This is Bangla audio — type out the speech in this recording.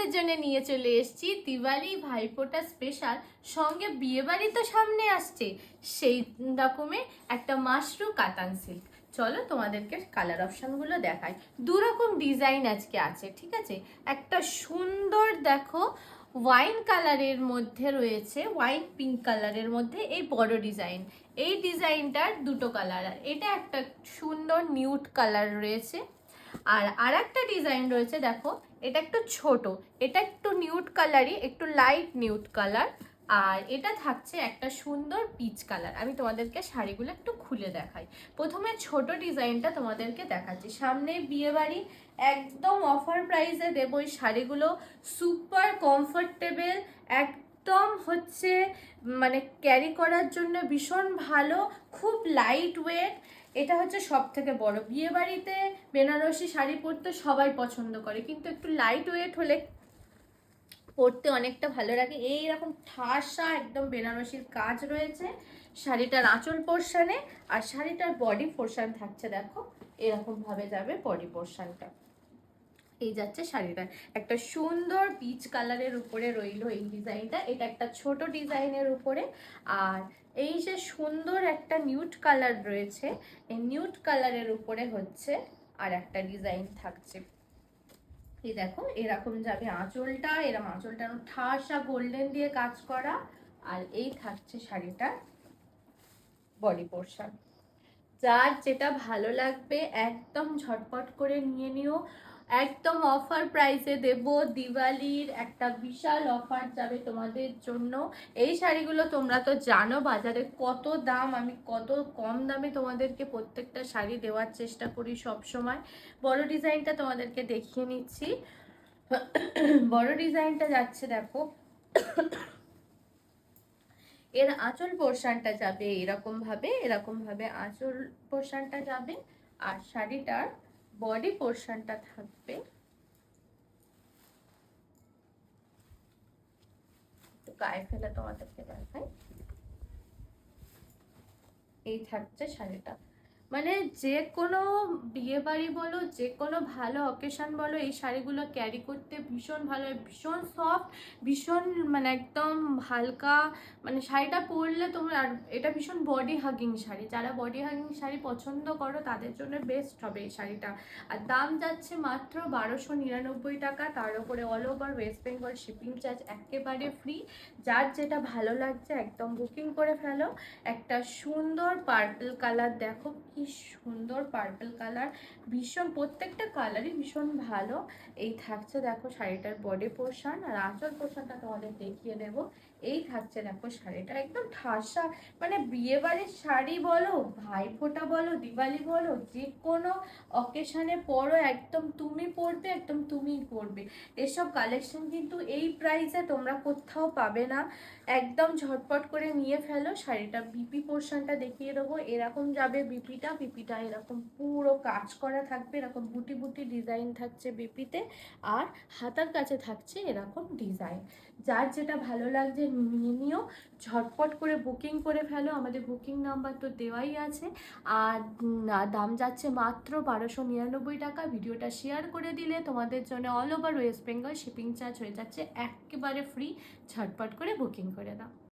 তোমাদের জন্য নিয়ে চলে এসেছি দিওয়ালি ভাইফোঁটা স্পেশাল, সঙ্গে বিয়েবাড়ি তো সামনে আসছে, সেই রকমের একটা মাশরু কাতান সিল্ক। চলো তোমাদেরকে কালার অপশানগুলো দেখাই। দুরকম ডিজাইন আজকে আছে, ঠিক আছে। একটা সুন্দর দেখো ওয়াইন কালারের মধ্যে রয়েছে, ওয়াইন পিঙ্ক কালারের মধ্যে এই বড় ডিজাইন। এই ডিজাইনটার দুটো কালার, এটা একটা সুন্দর নিউড কালার রয়েছে, আর একটা ডিজাইন রয়েছে দেখো, এটা একটু ছোট, এটা একটু নিউড কালারই, একটু লাইট নিউড কালার। আর এটা থাকছে একটা সুন্দর পিচ কালার। আমি তোমাদেরকে শাড়িগুলো একটু খুলে দেখাই। প্রথমে ছোট ডিজাইনটা তোমাদেরকে দেখাচ্ছি। সামনে বিয়ে বাড়ি, একদম অফার প্রাইসে দেবো এই শাড়িগুলো। সুপার কমফোর্টেবল, একদম হচ্ছে মানে ক্যারি করার জন্য ভীষণ ভালো, খুব লাইট ওয়েট। এটা হচ্ছে সব থেকে বড়, বিয়ে বাড়িতে বেনারসি শাড়ি পরতে সবাই পছন্দ করে, কিন্তু একটু লাইট ওয়েট হলে পরতে অনেকটা ভালো লাগে। এইরকম ঠাসা একদম বেনারসির কাজ রয়েছে শাড়িটার আঁচল পোর্শনে, আর শাড়িটার বডি পোর্শন থাকছে দেখো এরকম ভাবে যাবে বডি পোর্শনটা। এই যাচ্ছে শাড়িটা একটা সুন্দর পিচ কালারের উপরে রইলো এই ডিজাইনটা, এটা একটা ছোট ডিজাইনের উপরে। আর এই যে সুন্দর একটা নিউড কালার রয়েছে, এই নিউড কালারের উপরে হচ্ছে আর একটা ডিজাইন থাকছে। এই দেখো এরকম যাবে আঁচলটা, এরকম আঁচলটা ঠাসা গোল্ডেন দিয়ে কাজ করা। আর এই থাকছে শাড়িটার বডি পোর্শন। যার যেটা ভালো লাগবে একদম ঝটপট করে নিয়ে নিও। একদম অফার প্রাইসে দেব, দিওয়ালির একটা বিশাল অফার যাবে তোমাদের জন্য। এই শাড়িগুলো তোমরা তো জানো বাজারে কত দাম, আমি কত কম দামে তোমাদেরকে প্রত্যেকটা শাড়ি দেওয়ার চেষ্টা করি সব সময়। বড় ডিজাইনটা তোমাদেরকে দেখিয়ে নিচ্ছি। বড় ডিজাইনটা যাচ্ছে দেখো, এর আঁচল পোর্শনটা যাবে এরকম ভাবে আঁচল পোর্শনটা যাবে। আর শাড়িটার বডি পোর্শনটা থাকবে গায়ে ফেলে তোমাদেরকে দেখাই। এই থাকছে শাড়িটা, মানে যে কোনো বিয়ে বাড়ি বলো, যে কোনো ভালো অকেশন বলো, এই শাড়িগুলো ক্যারি করতে ভীষণ ভালো, ভীষণ সফট, ভীষণ মানে একদম হালকা। মানে শাড়িটা পরলে তোমার, আর এটা ভীষণ বডি হাগিং শাড়ি, যারা বডি হাগিং শাড়ি পছন্দ করো তাদের জন্য বেস্ট হবে এই শাড়িটা। আর দাম যাচ্ছে মাত্র 1299 টাকা, তার উপরে all over West Bengal shipping charge একেবারে ফ্রি। যার যেটা ভালো লাগছে একদম বুকিং করে ফেলো। একটা সুন্দর পার্পল কালার দেখো, কি সুন্দর পার্পল কালার, ভীষণ প্রত্যেকটা কালারই ভীষণ ভালো। এই থাকছে দেখো শাড়িটার বডি পোর্শন, আর আঁচল পোর্শনটা তোমাদের দেখিয়ে দেবো। এই থাকছে দেখো শাড়িটা একদম ঠাসা, মানে বিয়ে বাড়ির শাড়ি বলো, ভাইফোঁটা বলো, দিওয়ালি বলো, যে কোনো অকেশনে পরো, একদম তুমি পরবে, একদম তুমিই পরবে। এসব কালেকশন কিন্তু এই প্রাইসে তোমরা কোথাও পাবে না। একদম ঝটপট করে নিয়ে ফেলো। শাড়িটা বিপি পোর্শনটা দেখিয়ে দেবো, এরকম যাবে বিপিটা এরকম পুরো কাজ করা থাকবে, এরকম বুটি বুটি ডিজাইন থাকছে বিপিতে। আর হাতার কাছে থাকছে এরকম ডিজাইন। যার যেটা ভালো লাগছে নিয়ে নিও, ঝটপট করে বুকিং করে ফেলো, আমাদের বুকিং নাম্বার তো দেওয়াই আছে। আর দাম যাচ্ছে মাত্র 1299 টাকা। ভিডিওটা শেয়ার করে দিলে তোমাদের জন্য all over West Bengal shipping charge হয়ে যাচ্ছে একেবারে ফ্রি। ঝটপট করে বুকিং করে দাও।